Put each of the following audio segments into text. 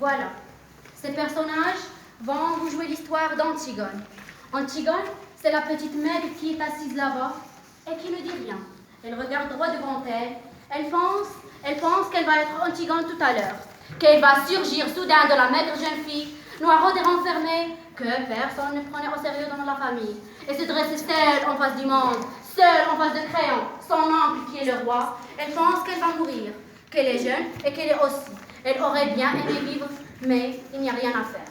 Voilà, ces personnages vont vous jouer l'histoire d'Antigone. Antigone, c'est la petite maigre qui est assise là-bas et qui ne dit rien. Elle regarde droit devant elle. Elle pense qu'elle va être Antigone tout à l'heure, qu'elle va surgir soudain de la maigre jeune fille, noiraude et renfermée, que personne ne prenait au sérieux dans la famille, et se dresser seule en face du monde, seule en face de Créon, son oncle qui est le roi. Elle pense qu'elle va mourir, qu'elle est jeune et qu'elle est aussi. Elle aurait bien aimé vivre, mais il n'y a rien à faire.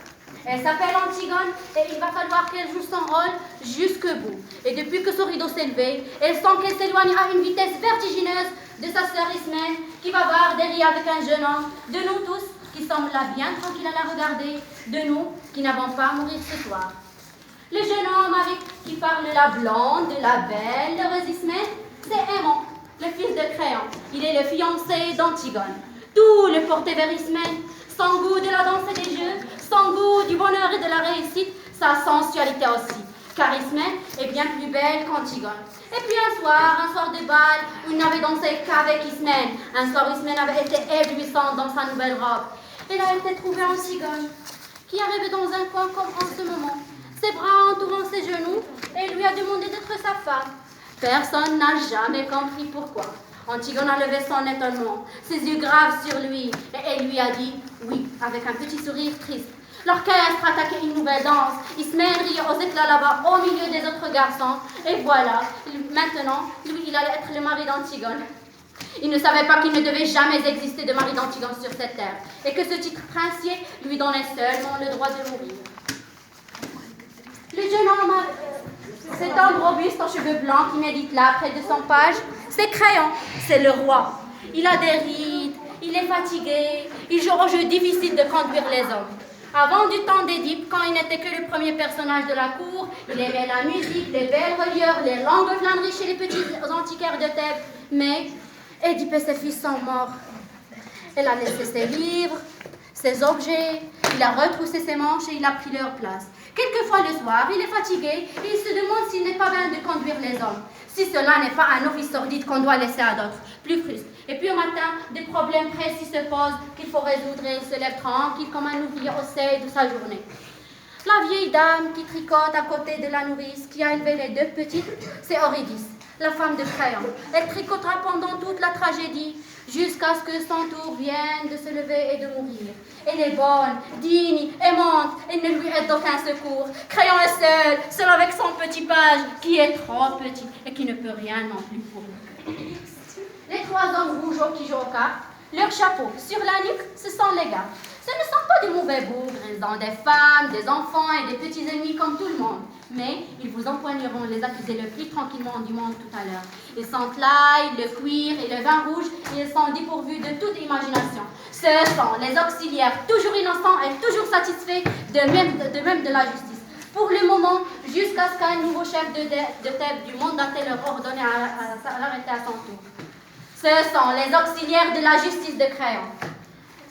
Elle s'appelle Antigone et il va falloir qu'elle joue son rôle jusqu'au bout. Et depuis que son rideau s'est levé, elle sent qu'elle s'éloigne à une vitesse vertigineuse de sa sœur Ismène, qui va voir derrière avec un jeune homme, de nous tous qui sommes là bien tranquilles à la regarder, de nous qui n'avons pas à mourir ce soir. Le jeune homme avec qui parle la blonde, la belle, l'heureuse Ismène, c'est Hémon, le fils de Créon. Il est le fiancé d'Antigone. Tout le portait vers Ismène, son goût de la danse et des jeux, son goût du bonheur et de la réussite, sa sensualité aussi. Car Ismène est bien plus belle qu'Antigone. Et puis un soir de bal, où il n'avait dansé qu'avec Ismène. Un soir, Ismène avait été éblouissante dans sa nouvelle robe. Elle a été trouvée Antigone, qui arrivait dans un coin comme en ce moment, ses bras entourant ses genoux, et lui a demandé d'être sa femme. Personne n'a jamais compris pourquoi. Antigone a levé son étonnement, ses yeux graves sur lui, et elle lui a dit oui, avec un petit sourire triste. L'orchestre attaquait une nouvelle danse. Ismène riait aux éclats là-bas, au milieu des autres garçons. Et voilà, maintenant, lui, il allait être le mari d'Antigone. Il ne savait pas qu'il ne devait jamais exister de mari d'Antigone sur cette terre, et que ce titre princier lui donnait seulement le droit de mourir. Le jeune homme, cet homme robuste aux cheveux blancs qui médite là, près de son page, c'est Créon, c'est le roi. Il a des rides, il est fatigué, il joue au jeu difficile de conduire les hommes. Avant du temps d'Édipe, quand il n'était que le premier personnage de la cour, il aimait la musique, les belles reliures, les longues flâneries chez les petits antiquaires de Thèbes. Mais Édipe et ses fils sont morts. Elle a laissé ses livres, ses objets, il a retroussé ses manches et il a pris leur place. Quelquefois le soir, il est fatigué et il se demande s'il n'est pas vain de conduire les hommes. Si cela n'est pas un office sordide qu'on doit laisser à d'autres, plus frustre. Et puis au matin, des problèmes précis se posent qu'il faut résoudre et il se lève tranquille comme un ouvrier au seuil de sa journée. La vieille dame qui tricote à côté de la nourrice qui a élevé les deux petites, c'est Eurydice, la femme de Créon. Elle tricotera pendant toute la tragédie jusqu'à ce que son tour vienne de se lever et de mourir. Elle est bonne, digne, aimante, elle ne lui aide d'aucun secours. Créon est seul avec son petit page qui est trop petit et qui ne peut rien non plus pour lui. Les trois hommes rougeaux qui jouent aux cartes, leurs chapeaux sur la nuque, ce sont les gars. Ce ne sont pas de mauvais bougres, ils ont des femmes, des enfants et des petits ennemis comme tout le monde. Mais ils vous empoigneront les accusés le plus tranquillement du monde tout à l'heure. Ils sentent l'ail, le cuir et le vin rouge, et ils sont dépourvus de toute imagination. Ce sont les auxiliaires, toujours innocents et toujours satisfaits de même de la justice. Pour le moment, jusqu'à ce qu'un nouveau chef de Thèbes du monde ait leur ordonné à l'arrêter à son tour. Ce sont les auxiliaires de la justice de Créon.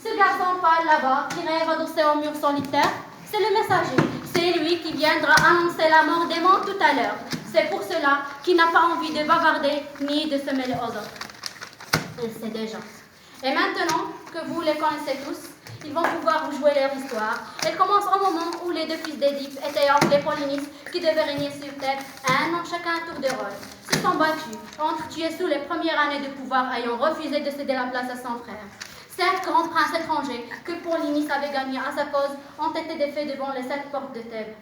Ce garçon pâle là-bas, qui rêve adossé au mur solitaire, c'est le messager. C'est lui qui viendra annoncer la mort des morts tout à l'heure. C'est pour cela qu'il n'a pas envie de bavarder ni de se mêler aux autres. Il sait déjà. Et maintenant que vous les connaissez tous, ils vont pouvoir vous jouer leur histoire. Elle commence au moment où les deux fils d'Édipe étaient les Polynices qui devaient régner sur terre, un an chacun à tour de rôle. Se sont battus, entretués sous les premières années de pouvoir ayant refusé de céder la place à son frère. 7 grands princes étrangers que Polynice avait gagnés à sa cause ont été défaits devant les 7 portes de Thèbes.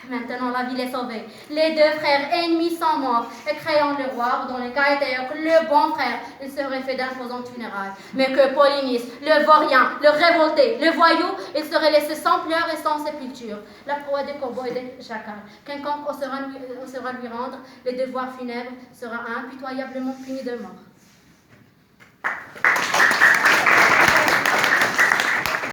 Maintenant la ville est sauvée. Les deux frères ennemis sont morts. Et Créon le roi, dont le cas était le bon frère, il serait fait d'imposantes funérailles. Mais que Polynice, le vaurien, le révolté, le voyou, il serait laissé sans pleurs et sans sépulture. La proie des corbeaux et des chacals. Quiconque osera lui rendre les devoirs funèbres sera impitoyablement puni de mort.